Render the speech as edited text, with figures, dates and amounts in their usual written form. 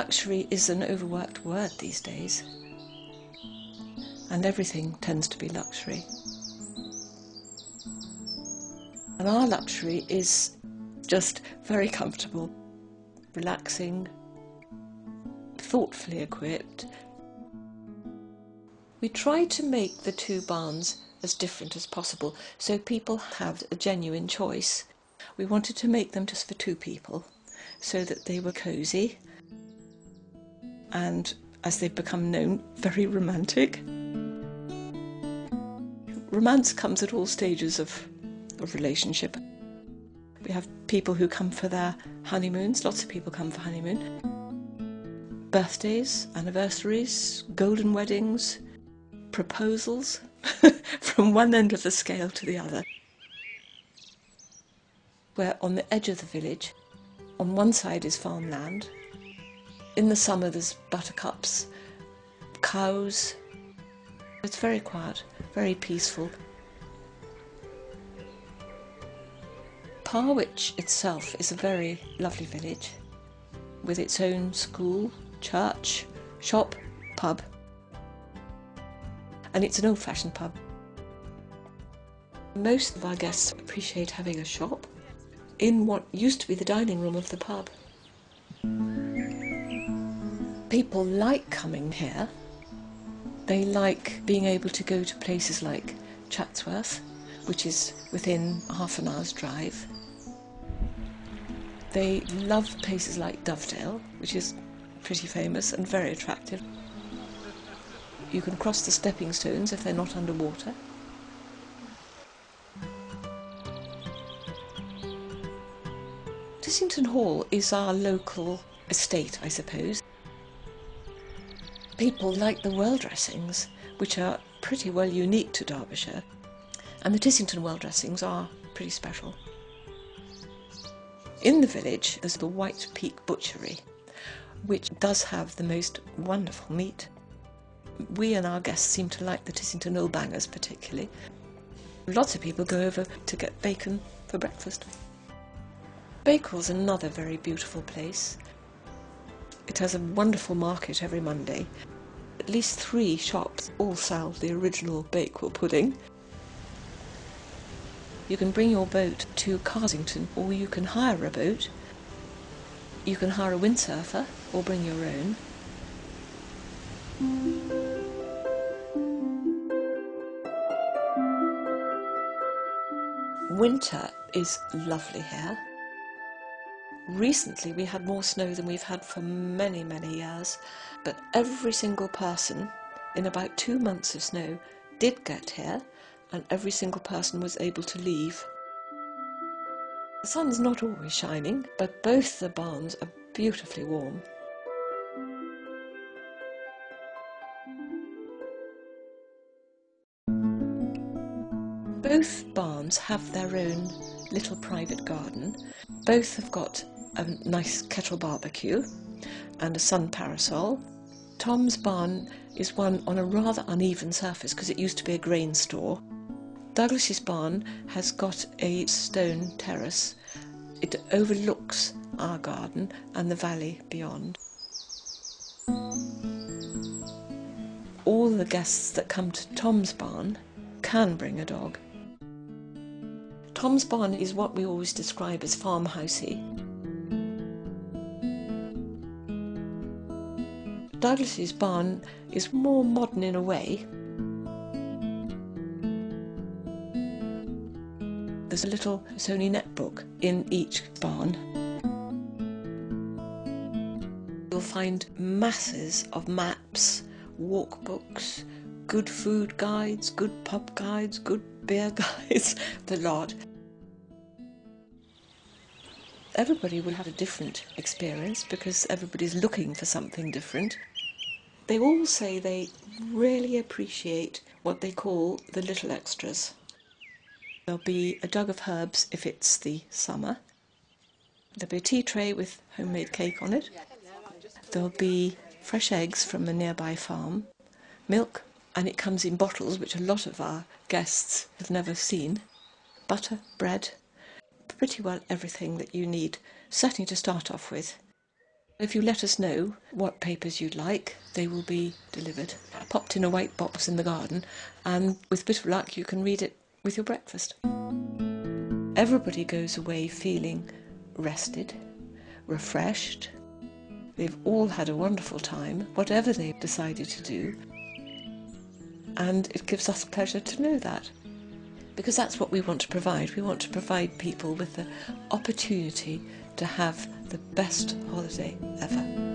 Luxury is an overworked word these days, and everything tends to be luxury. And our luxury is just very comfortable, relaxing, thoughtfully equipped. We try to make the two barns as different as possible so people have a genuine choice. We wanted to make them just for two people so that they were cosy and, as they've become known, very romantic. Romance comes at all stages of relationship. We have people who come for their honeymoons, lots of people come for honeymoon. Birthdays, anniversaries, golden weddings, proposals, from one end of the scale to the other. We're on the edge of the village. On one side is farmland. In the summer there's buttercups, cows. It's very quiet, very peaceful. Parwich itself is a very lovely village with its own school, church, shop, pub. And it's an old-fashioned pub. Most of our guests appreciate having a shop in what used to be the dining room of the pub. People like coming here. They like being able to go to places like Chatsworth, which is within half an hour's drive. They love places like Dovedale, which is pretty famous and very attractive. You can cross the stepping stones if they're not underwater. Tissington Hall is our local estate, I suppose. People like the well dressings, which are pretty well unique to Derbyshire, and the Tissington well dressings are pretty special. In the village there's the White Peak Butchery, which does have the most wonderful meat. We and our guests seem to like the Tissington Old Bangers particularly. Lots of people go over to get bacon for breakfast. Bakewell's another very beautiful place. It has a wonderful market every Monday. At least 3 shops all sell the original Bakewell pudding. You can bring your boat to Carsington, or you can hire a boat. You can hire a windsurfer or bring your own. Winter is lovely here. Recently we had more snow than we've had for many, many years, but every single person in about 2 months of snow did get here, and every single person was able to leave. The sun's not always shining, but both the barns are beautifully warm. Both barns have their own little private garden. Both have got a nice kettle barbecue and a sun parasol. Tom's barn is one on a rather uneven surface because it used to be a grain store. Douglas's barn has got a stone terrace. It overlooks our garden and the valley beyond. All the guests that come to Tom's barn can bring a dog. Tom's barn is what we always describe as farmhousey. Douglas's barn is more modern in a way. There's a little Sony netbook in each barn. You'll find masses of maps, walkbooks, good food guides, good pub guides, good beer guides, the lot. Everybody will have a different experience because everybody's looking for something different. They all say they really appreciate what they call the little extras. There'll be a jug of herbs if it's the summer. There'll be a tea tray with homemade cake on it. There'll be fresh eggs from a nearby farm, milk, and it comes in bottles, which a lot of our guests have never seen, butter, bread, pretty well everything that you need, certainly to start off with. If you let us know what papers you'd like, they will be delivered, popped in a white box in the garden, and with a bit of luck you can read it with your breakfast. Everybody goes away feeling rested, refreshed. They've all had a wonderful time, whatever they've decided to do, and it gives us pleasure to know that. Because that's what we want to provide. We want to provide people with the opportunity to have the best holiday ever.